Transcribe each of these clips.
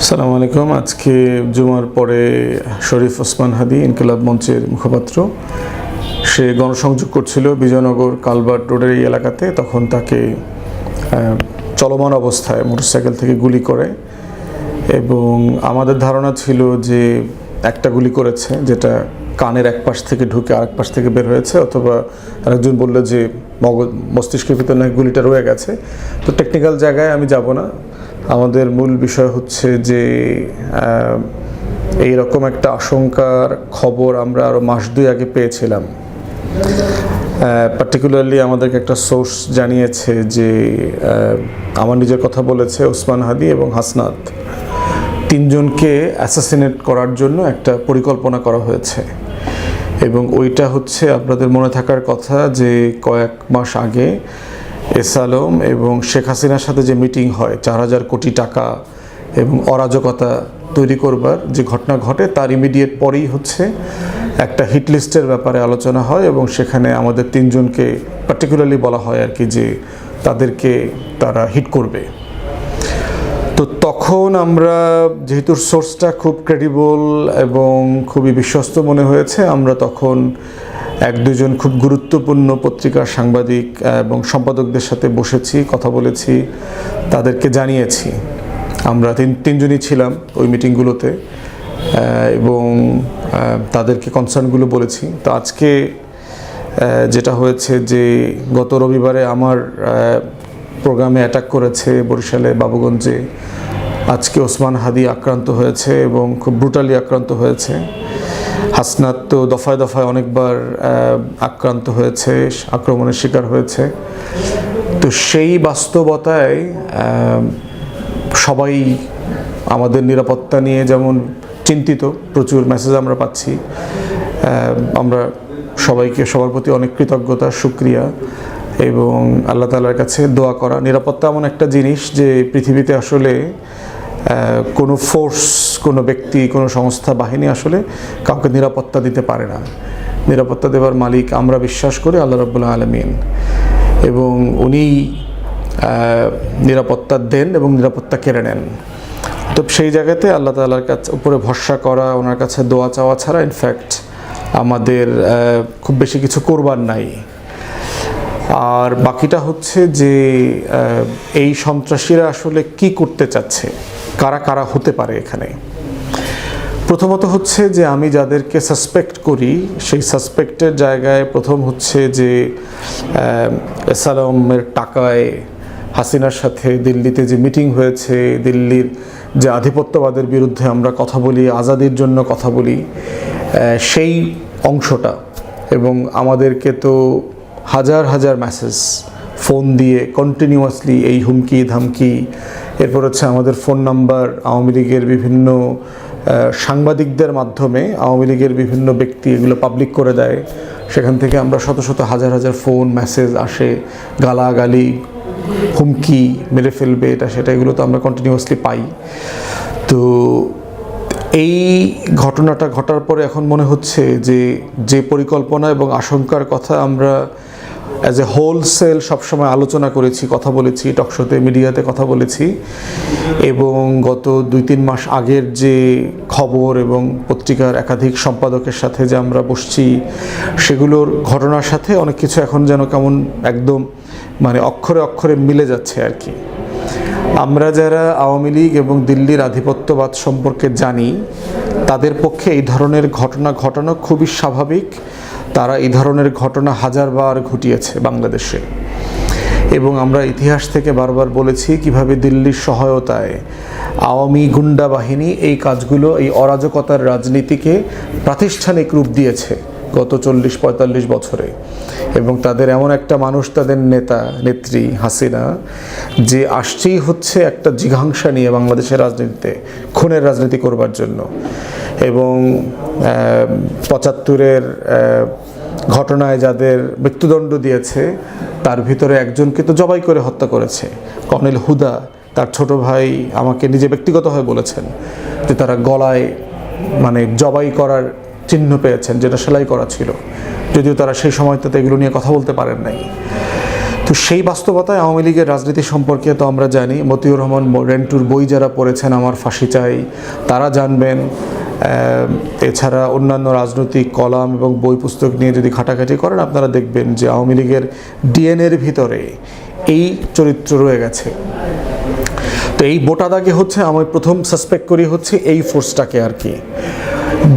আসসালামু আলাইকুম। আজকে জুমার পরে শরীফ ওসমান হাদি ইনকিলাব মঞ্চের মুখপাত্র সে গণসংযোগ করছিল বিজয়নগর কালভার্ট রোডের এই এলাকাতে। তখন তাকে চলমান অবস্থায় মোটরসাইকেল থেকে গুলি করে এবং আমাদের ধারণা ছিল যে একটা গুলি করেছে, যেটা কানের এক পাশ থেকে ঢুকে আরেক পাশ থেকে বের হয়েছে, অথবা আরেকজন বললো যে মস্তিষ্কের ভিতরে নাকি গুলিটা রয়ে গেছে। তো টেকনিক্যাল জায়গায় আমি যাব না। আমাদের মূল বিষয় হচ্ছে যে এই রকম একটা আশঙ্কার খবর আমরা আরও মাস দুই আগে পেয়েছিলাম। পার্টিকুলারলি আমাদেরকে একটা সোর্স জানিয়েছে যে আমার নিজের কথা বলেছে, ওসমান হাদি এবং হাসনাত তিনজনকে অ্যাসাসিনেট করার জন্য একটা পরিকল্পনা করা হয়েছে। এবং ওইটা হচ্ছে আপনাদের মনে থাকার কথা যে কয়েক মাস আগে এস আলম এবং শেখ হাসিনার সাথে যে মিটিং হয় 4,000 কোটি টাকা এবং অরাজকতা তৈরি করবার যে ঘটনা ঘটে, তার ইমিডিয়েট পরেই হচ্ছে একটা হিট লিস্টের ব্যাপারে আলোচনা হয় এবং সেখানে আমাদের তিনজনকে পার্টিকুলারলি বলা হয় আর কি যে তাদেরকে তারা হিট করবে। তো তখন আমরা যেহেতু সোর্সটা খুব ক্রেডিবল এবং খুবই বিশ্বস্ত মনে হয়েছে, আমরা তখন এক দুজন খুব গুরুত্বপূর্ণ পত্রিকার সাংবাদিক এবং সম্পাদকদের সাথে বসেছি, কথা বলেছি, তাদেরকে জানিয়েছি। আমরা তিনজনই ছিলাম ওই মিটিংগুলোতে এবং তাদেরকে কনসার্নগুলো বলেছি। তো আজকে যেটা হয়েছে যে গত রবিবারে আমার প্রোগ্রামে অ্যাটাক করেছে বরিশালে বাবুগঞ্জে। আজকে ওসমান হাদি আক্রান্ত হয়েছে এবং খুব ব্রুটালি আক্রান্ত হয়েছে। হাসনাত তো দফায় দফায় অনেকবার আক্রান্ত হয়েছে, আক্রমণের শিকার হয়েছে। তো সেই বাস্তবতায় সবাই আমাদের নিরাপত্তা নিয়ে যেমন চিন্তিত, প্রচুর মেসেজ আমরা পাচ্ছি। আমরা সবার প্রতি অনেক কৃতজ্ঞতা, শুকরিয়া এবং আল্লাহ তাআলার কাছে দোয়া করা। নিরাপত্তা এমন একটা জিনিস যে পৃথিবীতে আসলে কোনো ফোর্স, কোনো ব্যক্তি, কোনো সংস্থা, বাহিনী আসলে কাউকে নিরাপত্তা দিতে পারে না। নিরাপত্তা দেওয়ার মালিক আমরা বিশ্বাস করি আল্লাহ রাব্বুল আলামিন, এবং উনি নিরাপত্তা দেন এবং নিরাপত্তা কেড়ে নেন। তো সেই জায়গাতে আল্লাহ তাআলার কাছে উপরে ভরসা করা, ওনার কাছে দোয়া চাওয়া ছাড়া ইনফ্যাক্ট আমাদের খুব বেশি কিছু করবার নাই। আর বাকিটা হচ্ছে যে এই সন্ত্রাসীরা আসলে কি করতে চাচ্ছে, কারা কারা হতে পারে এখানে। প্রথমত হচ্ছে যে আমি যাদেরকে সাসপেক্ট করি সেই সাসপেক্টের জায়গায় প্রথম হচ্ছে যে এস আলমের টাকায় হাসিনার সাথে দিল্লিতে যে মিটিং হয়েছে, দিল্লির যে আধিপত্যবাদের বিরুদ্ধে আমরা কথা বলি, আজাদির জন্য কথা বলি, সেই অংশটা। এবং আমাদেরকে তো হাজার হাজার মেসেজ ফোন দিয়ে কন্টিনিউয়াসলি এই হুমকি ধামকি। এরপর হচ্ছে আমাদের ফোন নাম্বার আওয়ামী লীগের বিভিন্ন সাংবাদিকদের মাধ্যমে আওয়ামী লীগের বিভিন্ন ব্যক্তি এগুলো পাবলিক করে দেয়। সেখান থেকে আমরা শত শত হাজার হাজার ফোন মেসেজ আসে, গালাগালি, হুমকি, মেরে ফেলবে, এটা সেটা, এগুলো তো আমরা কন্টিনিউয়াসলি পাই। তো এই ঘটনাটা ঘটার পরে এখন মনে হচ্ছে যে পরিকল্পনা এবং আশঙ্কার কথা আমরা অ্যাজ এ হোলসেল সবসময় আলোচনা করেছি, কথা বলেছি, টকশোতে, মিডিয়াতে কথা বলেছি, এবং গত 2-3 মাস আগের যে খবর এবং পত্রিকার একাধিক সম্পাদকের সাথে যে আমরা বসছি, সেগুলোর ঘটনার সাথে অনেক কিছু এখন যেন কেমন একদম মানে অক্ষরে অক্ষরে মিলে যাচ্ছে আর কি। আমরা যারা আওয়ামী লীগ এবং দিল্লির আধিপত্যবাদ সম্পর্কে জানি, তাদের পক্ষে এই ধরনের ঘটনা ঘটানো খুবই স্বাভাবিক। তারা এই ধরনের ঘটনা হাজারবার ঘটিয়েছে বাংলাদেশে, এবং আমরা ইতিহাস থেকে বারবার বলেছি কিভাবে দিল্লির সহায়তায় আওয়ামী গুন্ডা বাহিনী এই কাজগুলো, এই অরাজকতার রাজনীতিকে প্রাতিষ্ঠানিক রূপ দিয়েছে গত 40-45 বছরে। এবং তাদের এমন একটা মানুষ, তাদের নেতা নেত্রী হাসিনা, যে আসছেই হচ্ছে একটা জিঘাংসা নিয়ে বাংলাদেশের রাজনীতিতে খুনের রাজনীতি করবার জন্য। এবং 75-এর ঘটনায় যাদের মৃত্যুদণ্ড দিয়েছে তার ভিতরে একজনকে তো জবাই করে হত্যা করেছে। কর্নেল হুদা, তার ছোট ভাই আমাকে নিজে ব্যক্তিগতভাবে বলেছেন যে তারা গলায় মানে জবাই করার চিহ্ন পেয়েছেন, যেটা সেলাই করা ছিল, যদিও তারা সেই সময়টাতে এগুলো নিয়ে কথা বলতে পারেন নাই। তো সেই বাস্তবতায় আওয়ামী লীগের রাজনীতি সম্পর্কে তো আমরা জানি। মতিউর রহমান রেন্টুর বই যারা পড়েছেন আমার ফাঁসি চাই তারা জানবেন। এছাড়া অন্যান্য রাজনৈতিক কলাম এবং বই পুস্তক নিয়ে যদি ঘাটাঘাটি করেন আপনারা দেখবেন যে আওয়ামী লীগের ডিএনএর ভিতরে এই চরিত্র রয়ে গেছে। তো এই বোটা দাগে হচ্ছে আমি প্রথম সাসপেক্ট করি হচ্ছে এই ফোর্সটাকে আর কি।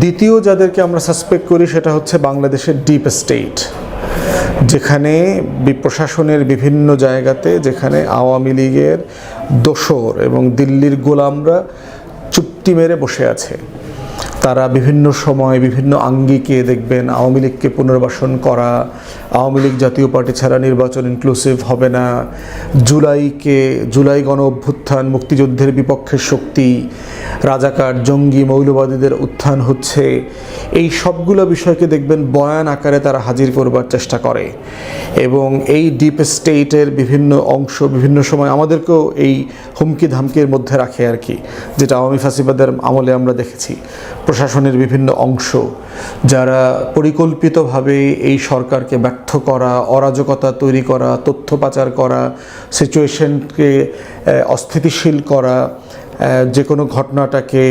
দ্বিতীয় যাদেরকে আমরা সাসপেক্ট করি সেটা হচ্ছে বাংলাদেশের ডিপ স্টেট, যেখানে প্রশাসনের বিভিন্ন জায়গাতে যেখানে আওয়ামী লীগের দোসর এবং দিল্লির গোলামরা চুপটি মেরে বসে আছে। তারা বিভিন্ন সময় বিভিন্ন আঙ্গিকে দেখবেন আওয়ামী লীগকে পুনর্বাসন করা, আওয়ামী লীগ জাতীয় পার্টি ছাড়া নির্বাচন ইনক্লুসিভ হবে না, জুলাই গণ অভ্যুত্থান মুক্তিযুদ্ধের বিপক্ষের শক্তি, রাজাকার জঙ্গি মৌলবাদীদের উত্থান হচ্ছে, এই সবগুলো বিষয়কে দেখবেন বয়ান আকারে তারা হাজির করবার চেষ্টা করে। এবং এই ডিপ স্টেটের বিভিন্ন অংশ বিভিন্ন সময় আমাদেরকেও এই হুমকি ধামকির মধ্যে রাখে আর কি, যেটা আওয়ামী ফাঁসিবাদের আমলে আমরা দেখেছি। প্রশাসনের বিভিন্ন অংশ যারা পরিকল্পিতভাবে এই সরকারকে ব্যর্থ করা, অরাজকতা তৈরি করা, তথ্য পাচার করা, সিচুয়েশনকে অস্থিতিশীল করা, যে কোনো ঘটনাটাকে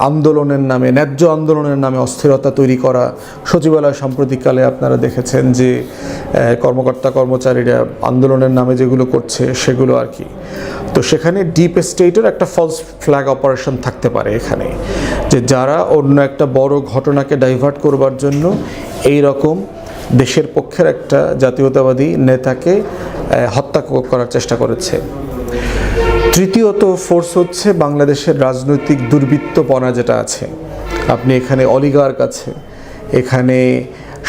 আন্দোলনের নামে, ন্যায্য আন্দোলনের নামে অস্থিরতা তৈরি করা। সচিবালয় সাম্প্রতিককালে আপনারা দেখেছেন যে কর্মকর্তা কর্মচারীরা আন্দোলনের নামে যেগুলো করছে সেগুলো আর কি। তো সেখানে ডিপ স্টেটের একটা ফলস ফ্ল্যাগ অপারেশন থাকতে পারে এখানে, যে যারা অন্য একটা বড় ঘটনাকে ডাইভার্ট করবার জন্য এই রকম দেশের পক্ষের একটা জাতীয়তাবাদী নেতাকে হত্যা করার চেষ্টা করেছে। তৃতীয়ত ফোর্স হচ্ছে বাংলাদেশের রাজনৈতিক দুর্বৃত্তপনা যেটা আছে। আপনি এখানে অলিগার্ক আছে, এখানে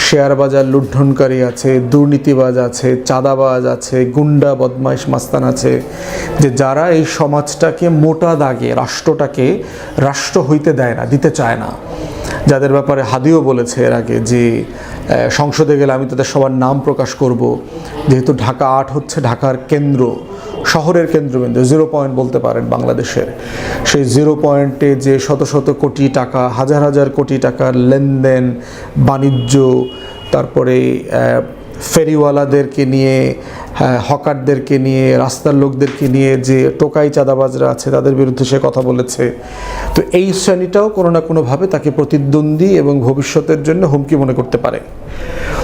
শেয়ার বাজার লুণ্ঠনকারী আছে, দুর্নীতিবাজ আছে, চাঁদাবাজ আছে, গুন্ডা বদমাইশ মাস্তান আছে, যে যারা এই সমাজটাকে মোটা দাগে রাষ্ট্রটাকে রাষ্ট্র হইতে দেয় না, দিতে চায় না। যাদের ব্যাপারে হাদিও বলেছে এর আগে যে সংসদে গেলে আমি তাদের সবার নাম প্রকাশ করব, যেহেতু ঢাকা ৮ হচ্ছে ঢাকার কেন্দ্র, শহরের কেন্দ্রবিন্দু, 0 পয়েন্ট বলতে পারেন বাংলাদেশের। সেই 0 পয়েন্টে যে শত শত কোটি টাকা, হাজার হাজার কোটি টাকার লেনদেন, বাণিজ্য, তারপরে ফেরিওয়ালাদেরকে নিয়ে, হকারদেরকে নিয়ে, রাস্তার লোকদেরকে নিয়ে যে টোকাই চাঁদাবাজরা আছে তাদের বিরুদ্ধে সে কথা বলেছে। তো এই শ্রেণীটাও কোনো না কোনোভাবে তাকে প্রতিদ্বন্দ্বী এবং ভবিষ্যতের জন্য হুমকি মনে করতে পারে।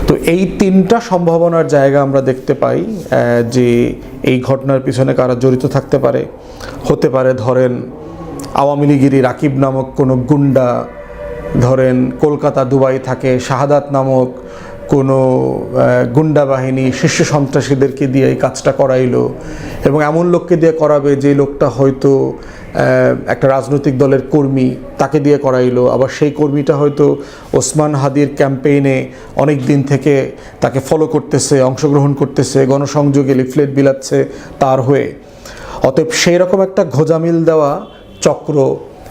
তো এই তিনটা সম্ভাবনার জায়গা আমরা দেখতে পাই যে এই ঘটনার পিছনে কারা জড়িত থাকতে পারে। হতে পারে ধরেন আওয়ামী লীগেরই রাকিব নামক কোনো গুন্ডা, ধরেন কলকাতা দুবাই থাকে শাহাদাত নামক কোনো গুন্ডা বাহিনী শীর্ষ সন্ত্রাসীদেরকে দিয়ে এই কাজটা করাইলো, এবং এমন লোককে দিয়ে করাবে যে লোকটা হয়তো একটা রাজনৈতিক দলের কর্মী, তাকে দিয়ে করাইলো। আবার সেই কর্মীটা হয়তো ওসমান হাদির ক্যাম্পেইনে অনেক দিন থেকে তাকে ফলো করতেছে, অংশগ্রহণ করতেছে, গণসংযোগে লিফলেট বিলাচ্ছে তার হয়ে। অতএব সেই রকম একটা ঘোজামিল দেওয়া চক্র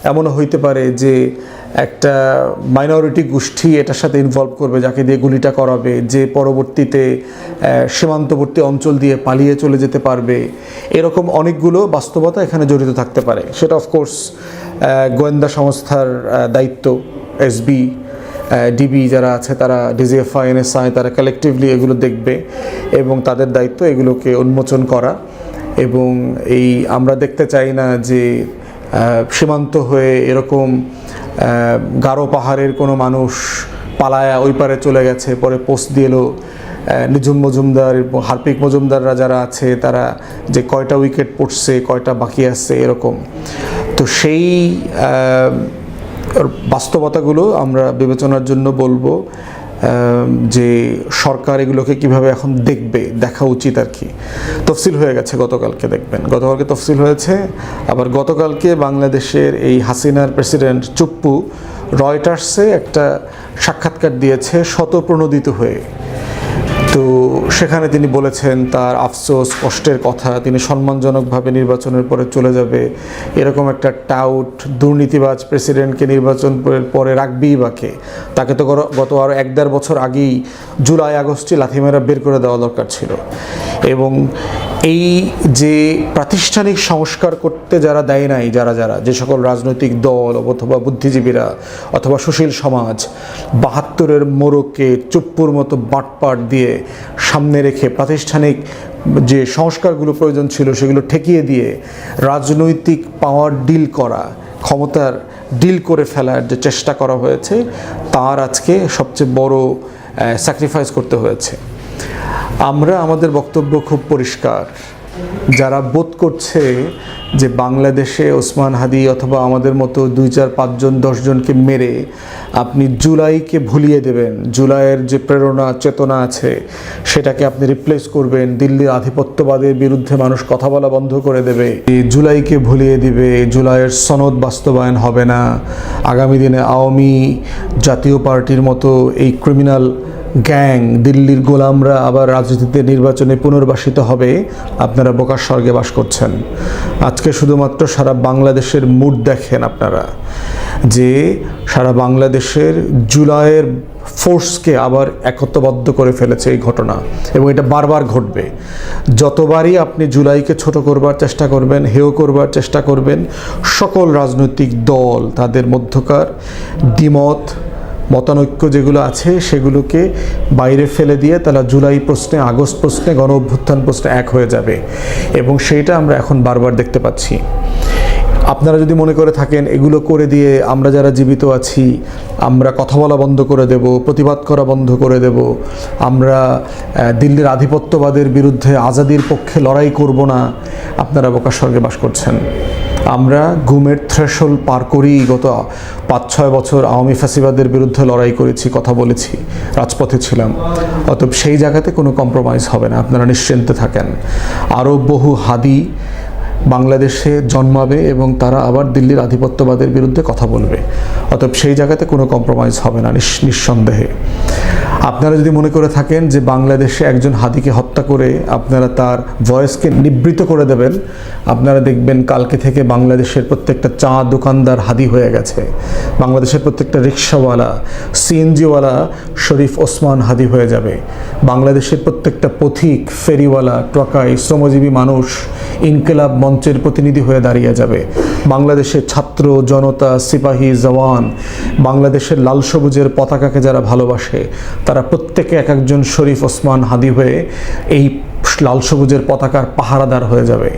এমনও হইতে পারে যে একটা মাইনরিটি গোষ্ঠী এটার সাথে ইনভলভ করবে, যাকে দিয়ে গুলিটা করাবে, যে পরবর্তীতে সীমান্তবর্তী অঞ্চল দিয়ে পালিয়ে চলে যেতে পারবে। এরকম অনেকগুলো বাস্তবতা এখানে জড়িত থাকতে পারে। সেটা অফকোর্স গোয়েন্দা সংস্থার দায়িত্ব, এসবি, ডিবি যারা আছে তারা, ডিজিএফআই, এনএসআই, তারা কালেকটিভলি এগুলো দেখবে এবং তাদের দায়িত্ব এগুলোকে উন্মোচন করা। এবং এই আমরা দেখতে চাই না যে সীমান্ত হয়ে এরকম গারো পাহাড়ের কোনো মানুষ পালায়া ওই পারে চলে গেছে, পরে পোস্ট দিয়েলো নিঝুম মজুমদার এবং হার্পিক মজুমদাররা যারা আছে তারা যে কয়টা উইকেট পড়ছে, কয়টা বাকি আছে এরকম। তো সেই বাস্তবতাগুলো আমরা বিবেচনার জন্য বলবো যে সরকার এগুলোকে কিভাবে এখন দেখবে, দেখা উচিত আর কি। তফসিল হয়ে গেছে গতকালকে, দেখবেন গতকালকে তফসিল হয়েছে। আবার গতকালকে বাংলাদেশের এই হাসিনার প্রেসিডেন্ট চুপ্পু রয়টার্সে একটা সাক্ষাৎকার দিয়েছে শতপ্রণোদিত হয়ে। তো সেখানে তিনি বলেছেন তার আফসোস, কষ্টের কথা, তিনি সম্মানজনকভাবে নির্বাচনের পরে চলে যাবে। এরকম একটা টাউট দুর্নীতিবাজ প্রেসিডেন্টকে নির্বাচন পরে রাখবেই বাকে, তাকে তো গত আরও 1-1.5 বছর আগেই জুলাই আগস্টে লাথিমেরা বের করে দেওয়া দরকার ছিল। এবং এই যে প্রাতিষ্ঠানিক সংস্কার করতে যারা দেয় নাই, যারা যে সকল রাজনৈতিক দল অথবা বুদ্ধিজীবীরা অথবা সুশীল সমাজ 72-এর মোড়কে চুপ্পুর মতো বাটপাট দিয়ে সামনে রেখে প্রাতিষ্ঠানিক যে সংস্কারগুলো প্রয়োজন ছিল সেগুলো ঠেকিয়ে দিয়ে রাজনৈতিক পাওয়ার ডিল করা, ক্ষমতার ডিল করে ফেলার যে চেষ্টা করা হয়েছে, তার আজকে সবচেয়ে বড় স্যাক্রিফাইস করতে হয়েছে। আমরা আমাদের বক্তব্য খুব পরিষ্কার, যারা বোধ করছে যে বাংলাদেশে ওসমান হাদি অথবা আমাদের মতো 2, 4, 5 জন 10 জনকে মেরে আপনি জুলাইকে ভুলিয়ে দেবেন, জুলাইয়ের যে প্রেরণা চেতনা আছে সেটাকে আপনি রিপ্লেস করবেন, দিল্লির আধিপত্যবাদের বিরুদ্ধে মানুষ কথা বলা বন্ধ করে দেবে, জুলাইকে ভুলিয়ে দিবে, জুলাইয়ের সনদ বাস্তবায়ন হবে না, আগামী দিনে আওয়ামী জাতীয় পার্টির মতো এই ক্রিমিনাল গ্যাং দিল্লির গোলামরা আবার রাজনীতিতে নির্বাচনে পুনর্বাসিত হবে, আপনারা বোকার স্বর্গে বাস করছেন। আজকে শুধুমাত্র সারা বাংলাদেশের মুড দেখেন আপনারা, যে সারা বাংলাদেশের জুলাইয়ের ফোর্সকে আবার একত্রবদ্ধ করে ফেলেছে এই ঘটনা, এবং এটা বারবার ঘটবে। যতবারই আপনি জুলাইকে ছোট করবার চেষ্টা করবেন, হেয় করবার চেষ্টা করবেন, সকল রাজনৈতিক দল তাদের মধ্যকার দ্বিমত মতানৈক্য যেগুলো আছে সেগুলোকে বাইরে ফেলে দিয়ে তারা জুলাই প্রশ্নে, আগস্ট প্রশ্নে, গণ অভ্যুত্থান প্রশ্নে এক হয়ে যাবে, এবং সেইটা আমরা এখন বারবার দেখতে পাচ্ছি। আপনারা যদি মনে করে থাকেন এগুলো করে দিয়ে আমরা যারা জীবিত আছি আমরা কথা বলা বন্ধ করে দেব, প্রতিবাদ করা বন্ধ করে দেব, আমরা দিল্লির আধিপত্যবাদের বিরুদ্ধে আজাদির পক্ষে লড়াই করব না, আপনারা বোকার স্বর্গে বাস করছেন। আমরা ঘুমের থ্রেশহোল্ড পার করেই গত 5-6 বছর আওয়ামী ফ্যাসিবাদের বিরুদ্ধে লড়াই করেছি, কথা বলেছি, রাজপথে ছিলাম। অতএব সেই জায়গাতে কোনো কম্প্রোমাইজ হবে না, আপনারা নিশ্চিন্তে থাকেন। আরও বহু হাদি বাংলাদেশে জন্মাবে এবং তারা আবার দিল্লির আধিপত্যবাদের বিরুদ্ধে কথা বলবে। অতএব সেই জায়গাতে কোনো কম্প্রোমাইজ হবে না নিঃসন্দেহে। আপনারা যদি মনে করে থাকেন যে বাংলাদেশে একজন হাদিকে হত্যা করে আপনারা তার ভয়েসকে নিবৃত করে দেবেন, আপনারা দেখবেন কালকে থেকে বাংলাদেশের প্রত্যেকটা চা দোকানদার হাদি হয়ে গেছে, বাংলাদেশের প্রত্যেকটা রিক্সাওয়ালা, সিএনজিওয়ালা শরীফ ওসমান হাদি হয়ে যাবে, বাংলাদেশের প্রত্যেকটা পথিক, ফেরিওয়ালা, ট্রাকাই, শ্রমজীবী মানুষ ইনকিলাব মঞ্চের প্রতিনিধি হয়ে দাঁড়িয়ে যাবে, বাংলাদেশের ছাত্র জনতা, সিপাহী, জওয়ান, বাংলাদেশের লাল সবুজের পতাকাকে যারা ভালোবাসে তারা প্রত্যেকে এক একজন শরীফ ওসমান হাদি হয়ে এই লাল সবুজের পতাকার পাহারাদার হয়ে যাবে।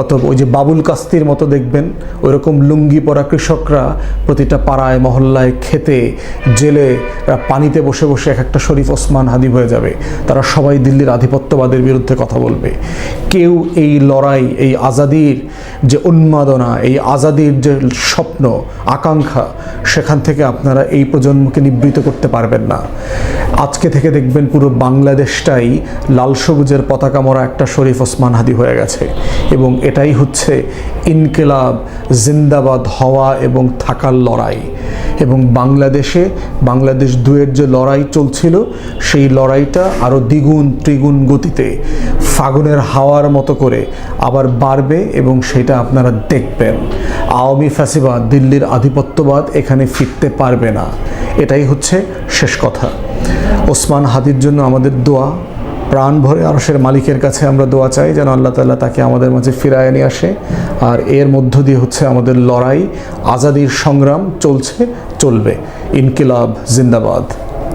অতএব ওই যে বাবুল কাস্তির মতো দেখবেন ওইরকম লুঙ্গি পরা কৃষকরা প্রতিটা পাড়ায়, মহল্লায়, খেতে, জেলে পানিতে বসে বসে এক একটা শরীফ ওসমান হাদি হয়ে যাবে। তারা সবাই দিল্লির আধিপত্যবাদের বিরুদ্ধে কথা বলবে। কেউ এই লড়াই, এই আজাদির যে উন্মাদনা, এই আজাদির যে স্বপ্ন, আকাঙ্ক্ষা, সেখান থেকে আপনারা এই প্রজন্মকে নিবৃত করতে পারবেন না। আজকে থেকে দেখবেন পুরো বাংলাদেশটাই লাল সবুজের পতাকা মরা একটা শরীফ ওসমান হাদি হয়ে গেছে, এবং এটাই হচ্ছে ইনকিলাব জিন্দাবাদ হওয়া এবং থাকার লড়াই। এবং বাংলাদেশে বাংলাদেশ 2-এর যে লড়াই চলছিল সেই লড়াইটা আরও দ্বিগুণ ত্রিগুণ গতিতে ফাগুনের হাওয়ার মতো করে আবার বাড়বে, এবং সেটা আপনারা দেখবেন। আওয়ামী ফ্যাসিবাদ, দিল্লির আধিপত্যবাদ এখানে ফিরতে পারবে না, এটাই হচ্ছে শেষ কথা। ওসমান হাদির জন্য আমাদের দোয়া, প্রাণ ভরে আরশের মালিকের কাছে আমরা দোয়া চাই যেন আল্লাহ তাআলা তাকে আমাদের মাঝে ফিরায় নিয়ে আসে। আর এর মধ্য দিয়ে হচ্ছে আমাদের লড়াই, আজাদির সংগ্রাম চলছে, চলবে। ইনকিলাব জিন্দাবাদ।